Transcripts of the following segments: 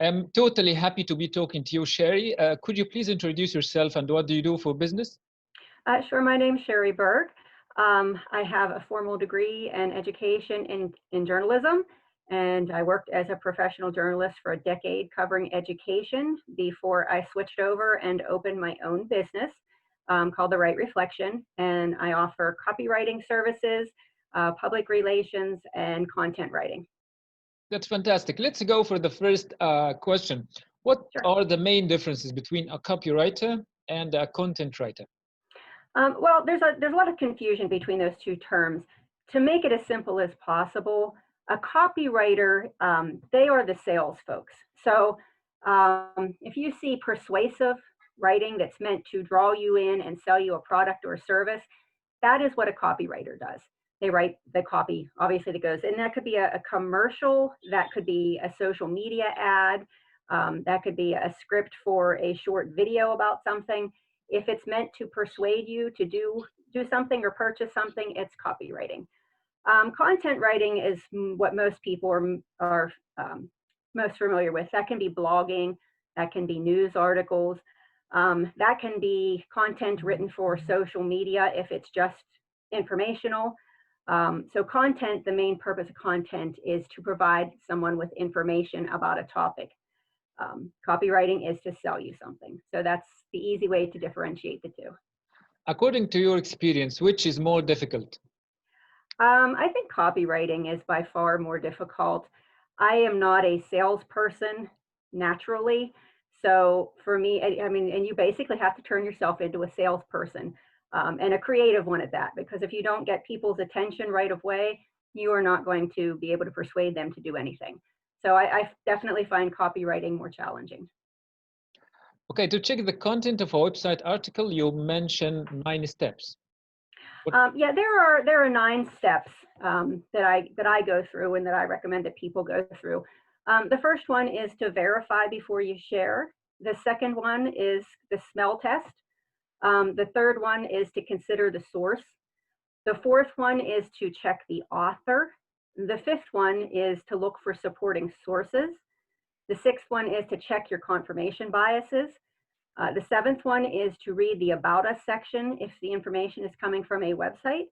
I'm totally happy to be talking to you, Shari. Could you please introduce yourself and what do you do for business? Sure, my name's Shari Berg. I have a formal degree and education in journalism, and I worked as a professional journalist for a decade covering education before I switched over and opened my own business called The Right Reflection, and I offer copywriting services, public relations, and content writing. That's fantastic. Let's go for the first question. What Sure. are the main differences between a copywriter and a content writer? Well, there's a lot of confusion between those two terms. To make it as simple as possible, a copywriter, they are the sales folks. So if you see persuasive writing that's meant to draw you in and sell you a product or a service, that is what a copywriter does. They write the copy, obviously, that goes, and that could be a commercial, that could be a social media ad, that could be a script for a short video about something. If it's meant to persuade you to do something or purchase something, it's copywriting. Content writing is what most people are most familiar with. That can be blogging, that can be news articles, that can be content written for social media if it's just informational. So content, the main purpose of content is to provide someone with information about a topic. Copywriting is to sell you something. So that's the easy way to differentiate the two. According to your experience, which is more difficult? I think copywriting is by far more difficult. I am not a salesperson naturally. So for me, I mean, and you basically have to turn yourself into a salesperson, and a creative one at that, because if you don't get people's attention right away, you are not going to be able to persuade them to do anything. So I definitely find copywriting more challenging. Okay, to check the content of a website article, you mentioned 9 steps. Yeah, there are 9 steps that I go through and that I recommend that people go through. The first one is to verify before you share. The second one is the smell test. The third one is to consider the source. The fourth one is to check the author. The fifth one is to look for supporting sources. The sixth one is to check your confirmation biases. The seventh one is to read the About Us section if the information is coming from a website.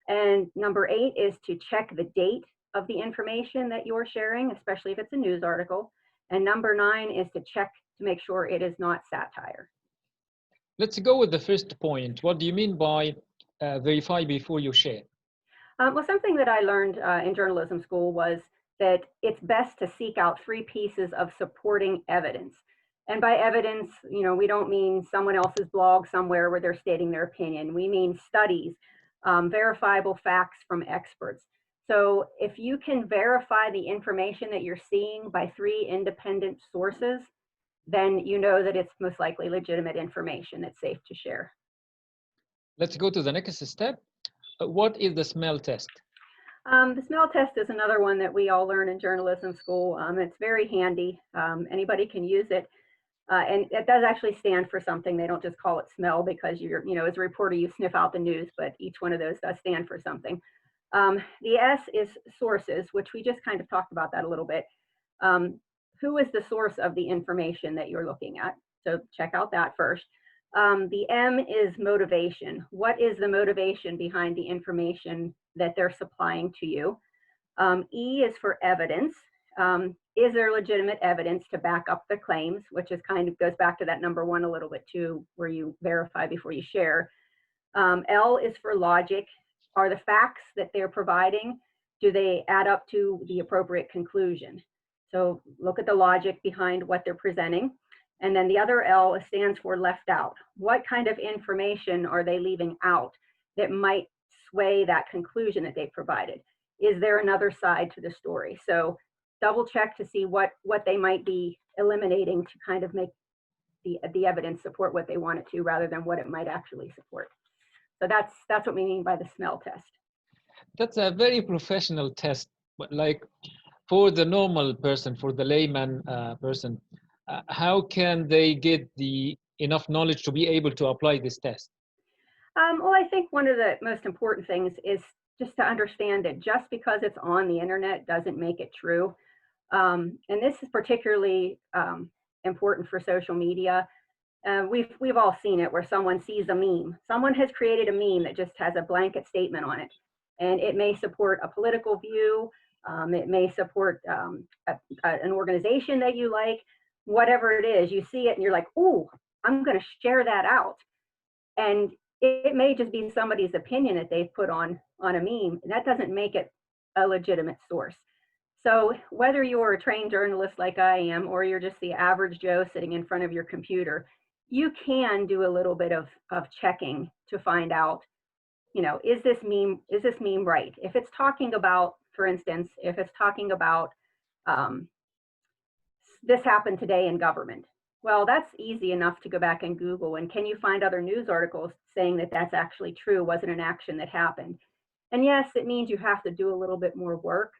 And number 8 is to check the date of the information that you're sharing, especially if it's a news article. And number 9 is to check to make sure it is not satire. Let's go with the first point. What do you mean by verify before you share? Well, something that I learned in journalism school was that it's best to seek out 3 pieces of supporting evidence. And by evidence, you know, we don't mean someone else's blog somewhere where they're stating their opinion. We mean studies, verifiable facts from experts. So if you can verify the information that you're seeing by 3 independent sources, then you know that it's most likely legitimate information that's safe to share. Let's go to the next step. What is the smell test? The smell test is another one that we all learn in journalism school. It's very handy. Anybody can use it. And it does actually stand for something. They don't just call it smell because you're, you know, as a reporter, you sniff out the news, but each one of those does stand for something. The S is sources, which we just kind of talked about that a little bit. Who is the source of the information that you're looking at? So check out that first. The M is motivation. What is the motivation behind the information that they're supplying to you? E is for evidence. Is there legitimate evidence to back up the claims, which is kind of goes back to that number 1 a little bit too, where you verify before you share. L is for logic. Are the facts that they're providing, do they add up to the appropriate conclusion? So look at the logic behind what they're presenting. And then the other L stands for left out. What kind of information are they leaving out that might sway that conclusion that they provided? Is there another side to the story? So double check to see what they might be eliminating to kind of make the evidence support what they want it to, rather than what it might actually support. So that's what we mean by the smell test. That's a very professional test, but like for the normal person, for the layman person, how can they get the enough knowledge to be able to apply this test? Well, I think one of the most important things is just to understand that just because it's on the internet doesn't make it true. And this is particularly important for social media. We've all seen it where someone sees a meme. Someone has created a meme that just has a blanket statement on it, and it may support a political view. It may support an organization that you like. Whatever it is, you see it and you're like, "Ooh, I'm going to share that out." And it may just be somebody's opinion that they've put on a meme, and that doesn't make it a legitimate source. So whether you're a trained journalist like I am, or you're just the average Joe sitting in front of your computer, you can do a little bit of checking to find out, is this meme right? If it's talking about, for instance, if it's talking about this happened today in government, well, that's easy enough to go back and Google. And can you find other news articles saying that that's actually true? Was it an action that happened? And yes, it means you have to do a little bit more work.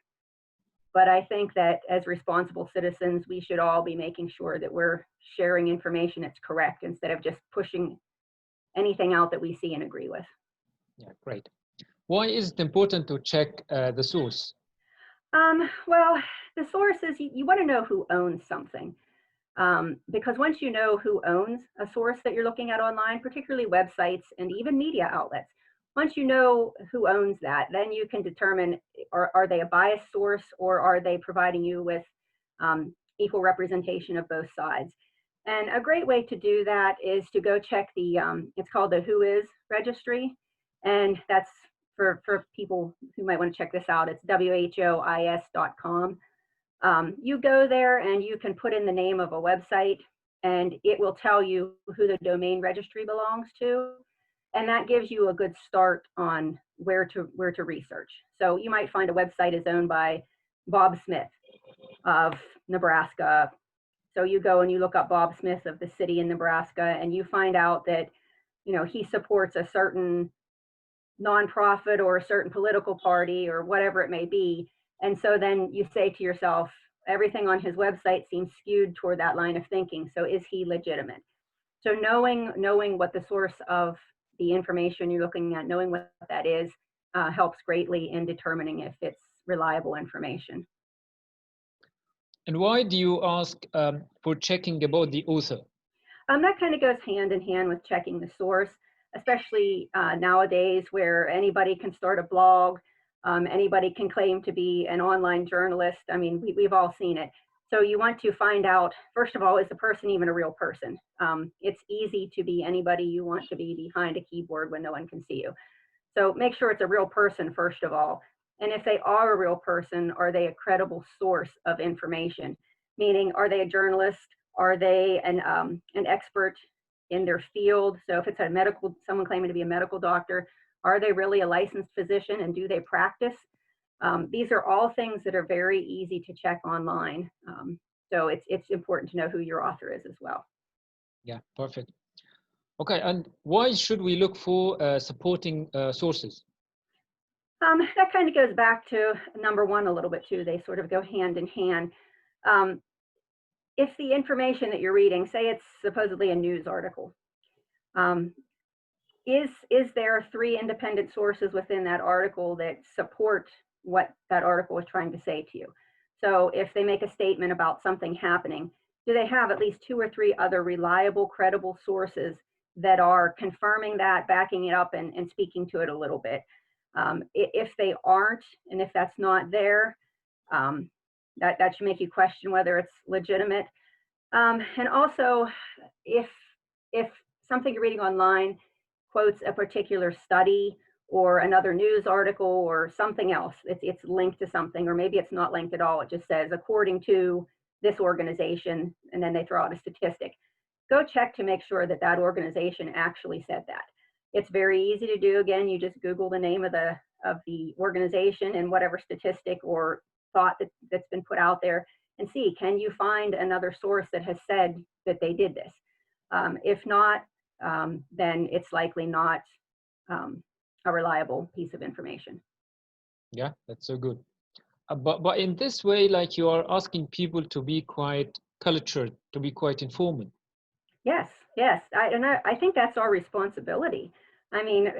But I think that as responsible citizens, we should all be making sure that we're sharing information that's correct instead of just pushing anything out that we see and agree with. Yeah, great. Why is it important to check the source? Well, the source is you want to know who owns something. Because once you know who owns a source that you're looking at online, particularly websites and even media outlets, once you know who owns that, then you can determine, are they a biased source, or are they providing you with equal representation of both sides? And a great way to do that is to go check the, it's called the Who Is registry. And that's for people who might want to check this out, it's whois.com. You go there and you can put in the name of a website, and it will tell you who the domain registry belongs to. And that gives you a good start on where to research. So you might find a website is owned by Bob Smith of Nebraska. So you go and you look up Bob Smith of the city in Nebraska, and you find out that, he supports a certain nonprofit or a certain political party or whatever it may be. And so then you say to yourself, everything on his website seems skewed toward that line of thinking. So is he legitimate? So knowing what the source of the information you're looking at, knowing what that is, helps greatly in determining if it's reliable information. And why do you ask for checking about the author? That kind of goes hand in hand with checking the source, especially nowadays where anybody can start a blog. Anybody can claim to be an online journalist. I mean, we've all seen it. So you want to find out, first of all, is the person even a real person? It's easy to be anybody you want to be behind a keyboard when no one can see you. So make sure it's a real person, first of all. And if they are a real person, are they a credible source of information? Meaning, are they a journalist? Are they an expert in their field? So if it's someone claiming to be a medical doctor, are they really a licensed physician, and do they practice? These are all things that are very easy to check online. So it's important to know who your author is as well. Yeah, perfect. Okay, and why should we look for supporting sources? That kind of goes back to number one a little bit too. They sort of go hand in hand. If the information that you're reading, say it's supposedly a news article, is there 3 independent sources within that article that support what that article is trying to say to you? So if they make a statement about something happening, do they have at least 2 or 3 other reliable, credible sources that are confirming that, backing it up, and speaking to it a little bit? If they aren't, and if that's not there, that should make you question whether it's legitimate. And also, if something you're reading online quotes a particular study or another news article or something else, it's linked to something, or maybe it's not linked at all. It just says, according to this organization, and then they throw out a statistic. Go check to make sure that that organization actually said that. It's very easy to do. Again, you just Google the name of the organization and whatever statistic or thought that's been put out there, and see, can you find another source that has said that they did this? If not, then it's likely not a reliable piece of information. Yeah, that's so good. But in this way, like, you are asking people to be quite cultured, to be quite informed. Yes, I think that's our responsibility. I mean,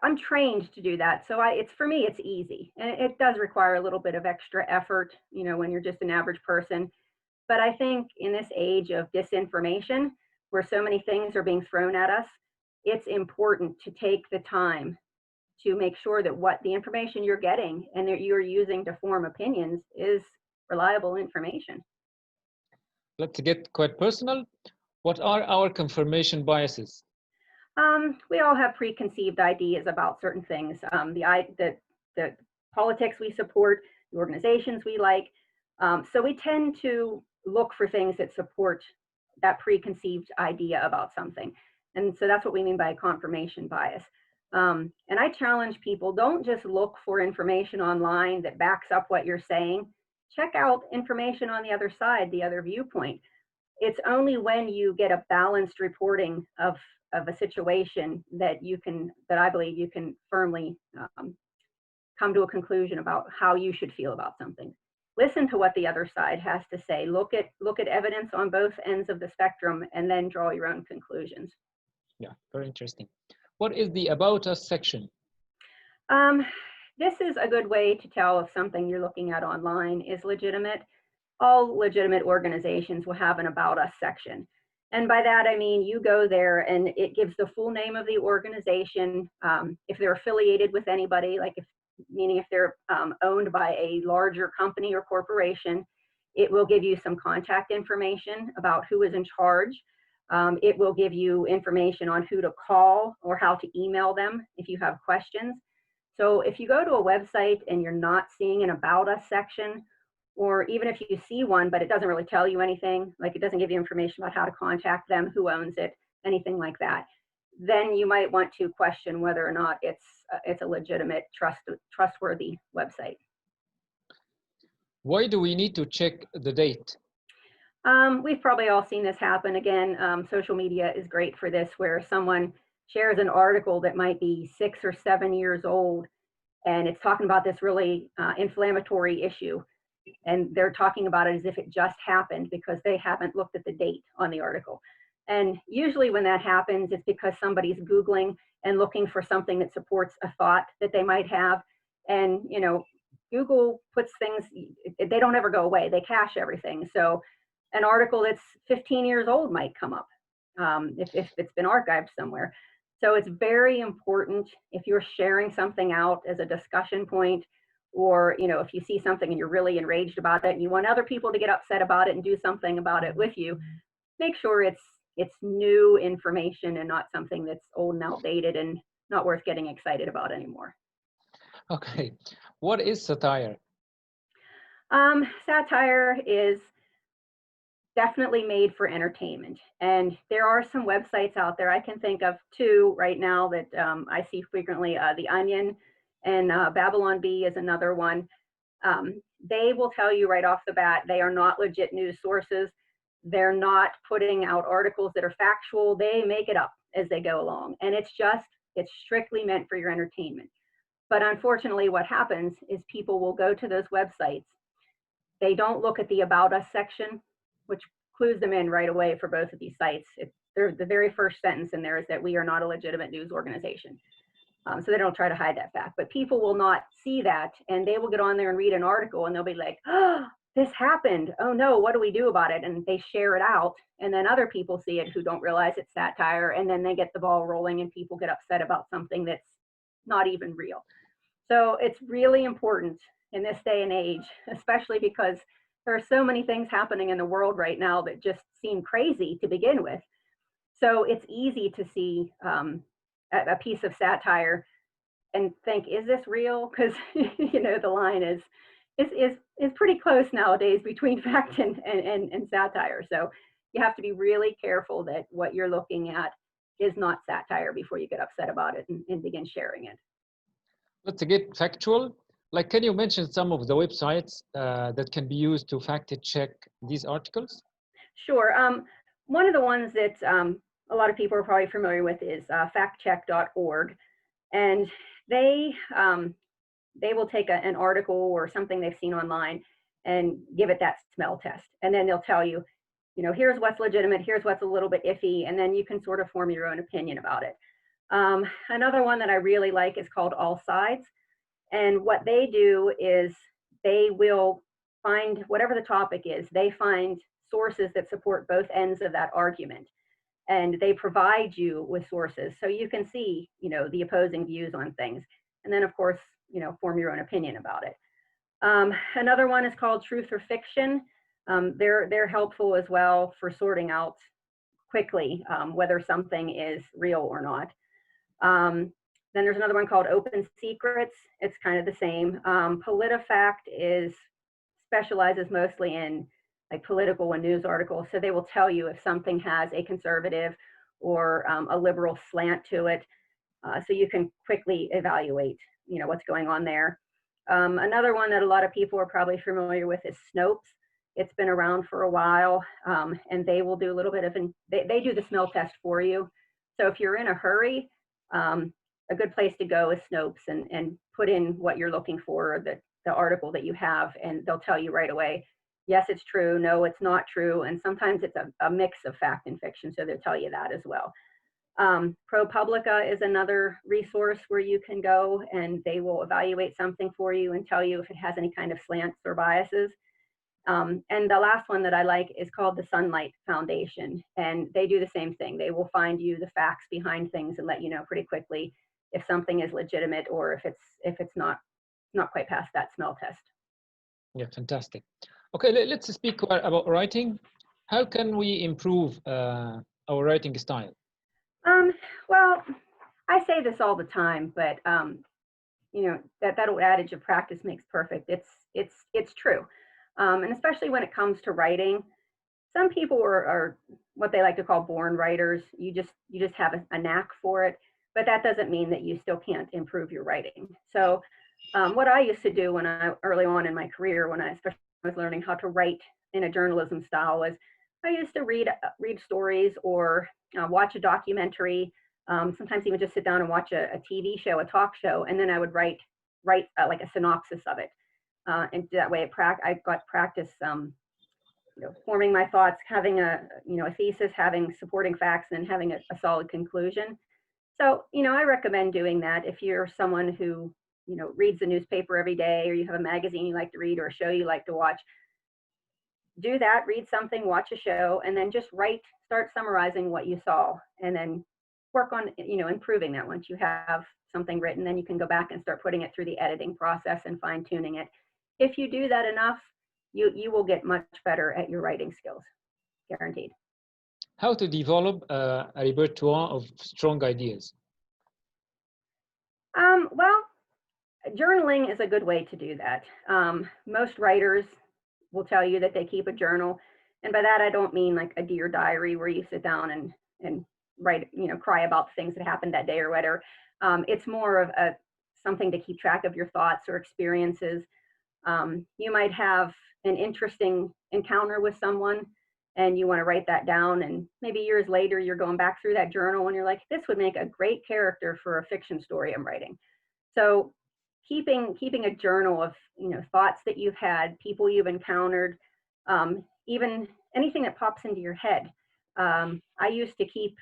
I'm trained to do that. So it's for me, it's easy. And it does require a little bit of extra effort, when you're just an average person. But I think in this age of disinformation, where so many things are being thrown at us, it's important to take the time to make sure that what the information you're getting and that you're using to form opinions is reliable information. Let's get quite personal. What are our confirmation biases? We all have preconceived ideas about certain things. The politics we support, the organizations we like. So we tend to look for things that support that preconceived idea about something. And so that's what we mean by confirmation bias. And I challenge people, don't just look for information online that backs up what you're saying. Check out information on the other side, the other viewpoint. It's only when you get a balanced reporting of a situation that I believe you can firmly come to a conclusion about how you should feel about something. Listen to what the other side has to say. Look at evidence on both ends of the spectrum, and then draw your own conclusions. Yeah, very interesting. What is the About Us section? This is a good way to tell if something you're looking at online is legitimate. All legitimate organizations will have an About Us section. And by that, I mean, you go there and it gives the full name of the organization, if they're affiliated with anybody, meaning if they're owned by a larger company or corporation. It will give you some contact information about who is in charge. It will give you information on who to call or how to email them if you have questions. So if you go to a website and you're not seeing an About Us section, or even if you see one, but it doesn't really tell you anything, like it doesn't give you information about how to contact them, who owns it, anything like that, then you might want to question whether or not it's a legitimate, trustworthy website. Why do we need to check the date? We've probably all seen this happen. Again, social media is great for this, where someone shares an article that might be 6 or 7 years old, and it's talking about this really inflammatory issue. And they're talking about it as if it just happened because they haven't looked at the date on the article. And usually when that happens, it's because somebody's Googling and looking for something that supports a thought that they might have. And, Google puts things, they don't ever go away. They cache everything. So an article that's 15 years old might come up if it's been archived somewhere. So it's very important, if you're sharing something out as a discussion point, or if you see something and you're really enraged about it and you want other people to get upset about it and do something about it with you, make sure it's new information and not something that's old and outdated and not worth getting excited about anymore. Okay, what is satire? Satire is definitely made for entertainment, and there are some websites out there. I can think of two right now that I see frequently. The Onion and Babylon Bee is another one. They will tell you right off the bat they are not legit news sources. They're not putting out articles that are factual. They make it up as they go along, and it's strictly meant for your entertainment. But unfortunately, what happens is people will go to those websites. They don't look at the About Us section, which clues them in right away for both of these sites. The very first sentence in there is that we are not a legitimate news organization. So they don't try to hide that fact. But people will not see that, and they will get on there and read an article, and they'll be like, oh, this happened. Oh no, what do we do about it? And they share it out, and then other people see it who don't realize it's satire, and then they get the ball rolling, and people get upset about something that's not even real. So it's really important in this day and age, especially because there are so many things happening in the world right now that just seem crazy to begin with. So it's easy to see a piece of satire and think, is this real? Because the line is pretty close nowadays between fact and satire. So you have to be really careful that what you're looking at is not satire before you get upset about it and begin sharing it. Let's get factual. Can you mention some of the websites that can be used to fact check these articles? Sure. One of the ones that a lot of people are probably familiar with is FactCheckorg, and they will take an article or something they've seen online and give it that smell test, and then they'll tell you, here's what's legitimate, here's what's a little bit iffy, and then you can sort of form your own opinion about it. Another one that I really like is called All Sides. And what they do is they will find whatever the topic is, they find sources that support both ends of that argument. And they provide you with sources so you can see, the opposing views on things. And then, of course, form your own opinion about it. Another one is called Truth or Fiction. They're helpful as well for sorting out quickly whether something is real or not. Then there's another one called Open Secrets. It's kind of the same. PolitiFact specializes mostly in like political and news articles. So they will tell you if something has a conservative or a liberal slant to it. So you can quickly evaluate, what's going on there. Another one that a lot of people are probably familiar with is Snopes. It's been around for a while, and they will do a little bit of, they do the smell test for you. So if you're in a hurry, a good place to go is Snopes and put in what you're looking for, or the article that you have, and they'll tell you right away, yes, it's true, no, it's not true. And sometimes it's a mix of fact and fiction, so they'll tell you that as well. ProPublica is another resource where you can go and they will evaluate something for you and tell you if it has any kind of slants or biases. And the last one that I like is called the Sunlight Foundation, and they do the same thing. They will find you the facts behind things and let you know pretty quickly if something is legitimate or if it's not quite past that smell test. Yeah, fantastic. Okay, let's speak about writing. How can we improve our writing style? Well, I say this all the time, but that old adage of practice makes perfect. It's true. And especially when it comes to writing, some people are what they like to call born writers. You just have a knack for it, but that doesn't mean that you still can't improve your writing. So what I used to do when early on in my career, when I especially was learning how to write in a journalism style, was I used to read stories or watch a documentary, sometimes even just sit down and watch a TV show, a talk show, and then I would write like a synopsis of it. And that way I got practice forming my thoughts, having a thesis, having supporting facts, and having a solid conclusion. So, I recommend doing that if you're someone who, reads the newspaper every day, or you have a magazine you like to read or a show you like to watch. Do that, read something, watch a show, and then just start summarizing what you saw, and then work on, improving that. Once you have something written, then you can go back and start putting it through the editing process and fine tuning it. If you do that enough, you will get much better at your writing skills, guaranteed. How to develop a repertoire of strong ideas? Well, journaling is a good way to do that. Most writers will tell you that they keep a journal. And by that, I don't mean like a Dear Diary where you sit down and write, cry about things that happened that day or whatever. It's more of something to keep track of your thoughts or experiences. You might have an interesting encounter with someone and you want to write that down, and maybe years later you're going back through that journal and you're like, this would make a great character for a fiction story I'm writing. So keeping a journal of thoughts that you've had, people you've encountered, even anything that pops into your head. I used to keep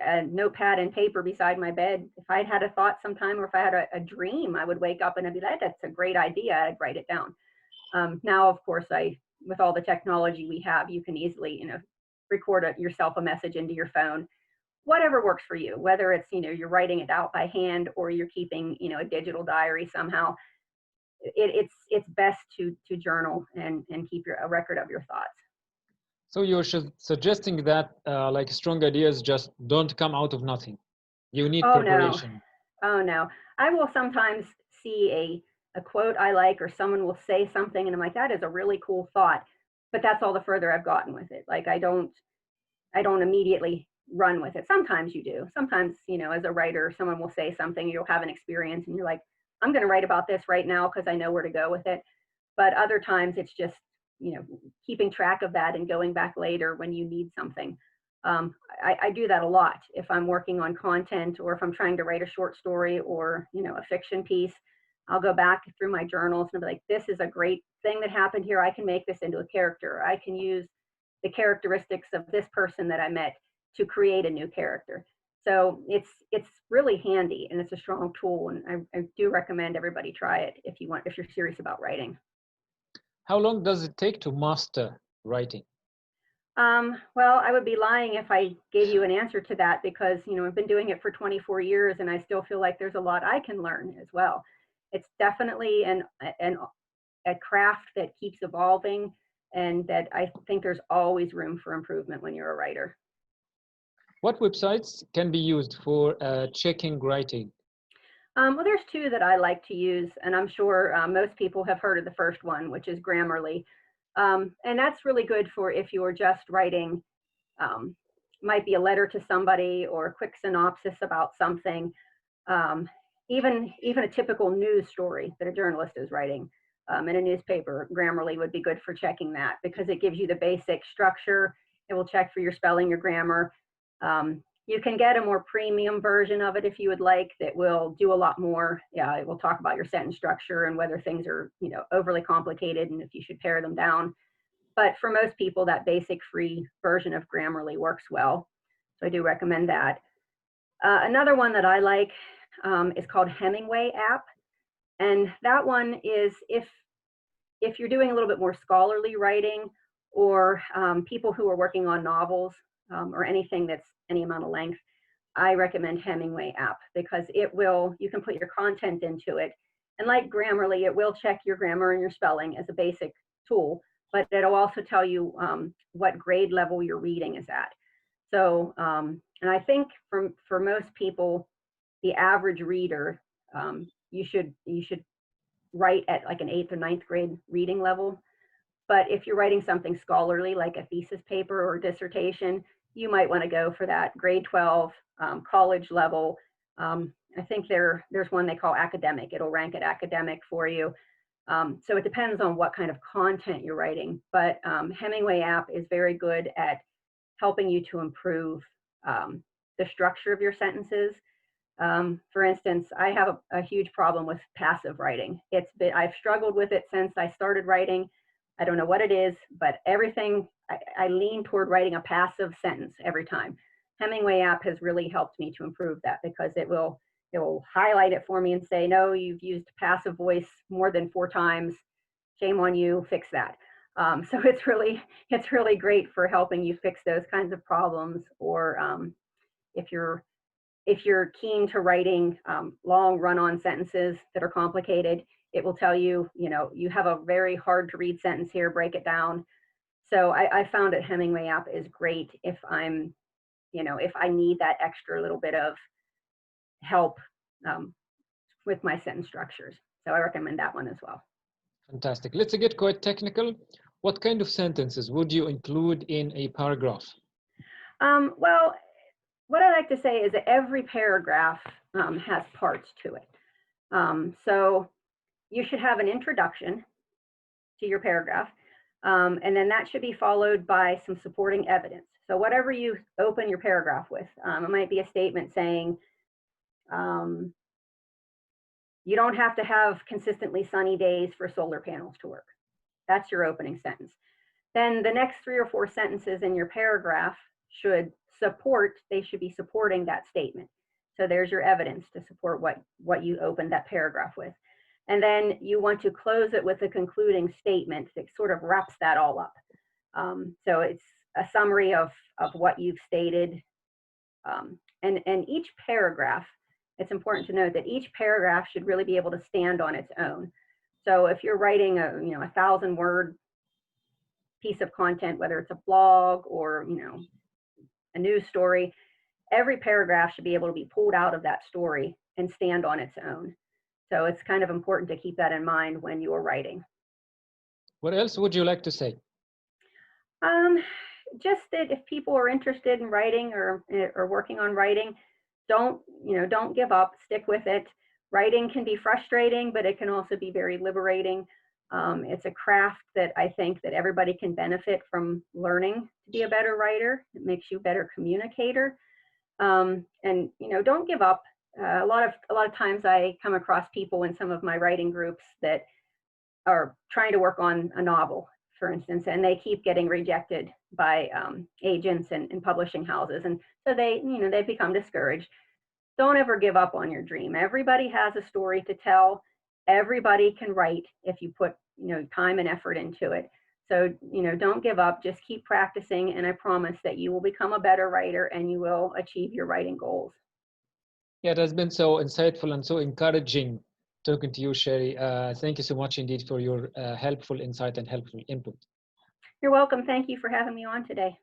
a notepad and paper beside my bed. If I'd had a thought sometime, or if I had a dream, I would wake up and I'd be like, that's a great idea. I'd write it down. Now, of course, with all the technology we have, you can easily, record yourself a message into your phone, whatever works for you, whether it's, you're writing it out by hand or you're keeping, a digital diary somehow. It's best to journal and keep a record of your thoughts. So you're suggesting that like strong ideas just don't come out of nothing. You need preparation. Oh no. I will sometimes see a quote I like, or someone will say something and I'm like, that is a really cool thought, but that's all the further I've gotten with it. Like I don't immediately run with it. Sometimes you do. Sometimes, as a writer, someone will say something, you'll have an experience and you're like, I'm going to write about this right now because I know where to go with it. But other times it's just, keeping track of that and going back later when you need something. I do that a lot. If I'm working on content, or if I'm trying to write a short story or, a fiction piece, I'll go back through my journals and be like, this is a great thing that happened here. I can make this into a character. I can use the characteristics of this person that I met to create a new character. So it's really handy, and it's a strong tool, and I do recommend everybody try it if you're serious about writing. How long does it take to master writing? Well, I would be lying if I gave you an answer to that, because I've been doing it for 24 years and I still feel like there's a lot I can learn as well. It's definitely a craft that keeps evolving, and that I think there's always room for improvement when you're a writer. What websites can be used for checking writing? Well, there's two that I like to use, and I'm sure most people have heard of the first one, which is Grammarly. And that's really good for if you're just writing, um, might be a letter to somebody or a quick synopsis about something, um, even a typical news story that a journalist is writing in a newspaper. Grammarly would be good for checking that, because it gives you the basic structure. It will check for your spelling, your grammar. You can get a more premium version of it if you would like, that will do a lot more. Yeah, it will talk about your sentence structure and whether things are overly complicated and if you should pare them down. But for most people, that basic free version of Grammarly works well. So I do recommend that. Another one that I like is called Hemingway app. And that one is if you're doing a little bit more scholarly writing, or people who are working on novels, or anything that's any amount of length, I recommend Hemingway app, because you can put your content into it. And like Grammarly, it will check your grammar and your spelling as a basic tool, but it'll also tell you what grade level your reading is at. So, and I think for most people, the average reader, you should write at like an 8th or 9th grade reading level. But if you're writing something scholarly, like a thesis paper or dissertation, you might want to go for that grade 12, college level. I think there's one they call academic. It'll rank it academic for you. So it depends on what kind of content you're writing. But Hemingway app is very good at helping you to improve the structure of your sentences. For instance, I have a huge problem with passive writing. I've struggled with it since I started writing. I don't know what it is, but everything, I lean toward writing a passive sentence every time. Hemingway app has really helped me to improve that, because it will highlight it for me and say, no, you've used passive voice more than 4 times. Shame on you, fix that. So it's really great for helping you fix those kinds of problems. Or if you're keen to writing long run-on sentences that are complicated, it will tell you, you have a very hard to read sentence here, break it down. So I found that Hemingway app is great if if I need that extra little bit of help with my sentence structures. So I recommend that one as well. Fantastic. Let's get quite technical. What kind of sentences would you include in a paragraph? Well, what I like to say is that every paragraph has parts to it. So you should have an introduction to your paragraph, and then that should be followed by some supporting evidence. So whatever you open your paragraph with, it might be a statement saying, you don't have to have consistently sunny days for solar panels to work. That's your opening sentence. Then the next 3 or 4 sentences in your paragraph should be supporting that statement. So there's your evidence to support what you opened that paragraph with. And then you want to close it with a concluding statement that sort of wraps that all up. So it's a summary of what you've stated. And each paragraph, it's important to note that each paragraph should really be able to stand on its own. So if you're writing a 1,000-word piece of content, whether it's a blog or a news story, every paragraph should be able to be pulled out of that story and stand on its own. So it's kind of important to keep that in mind when you are writing. What else would you like to say? Just that if people are interested in writing or working on writing, don't give up, stick with it. Writing can be frustrating, but it can also be very liberating. It's a craft that I think that everybody can benefit from learning to be a better writer. It makes you a better communicator. And don't give up. A lot of times I come across people in some of my writing groups that are trying to work on a novel, for instance, and they keep getting rejected by agents and publishing houses. And so they become discouraged. Don't ever give up on your dream. Everybody has a story to tell. Everybody can write if you put, time and effort into it. So, don't give up, just keep practicing. And I promise that you will become a better writer and you will achieve your writing goals. Yeah, it has been so insightful and so encouraging talking to you, Shari. Thank you so much indeed for your helpful insight and helpful input. You're welcome. Thank you for having me on today.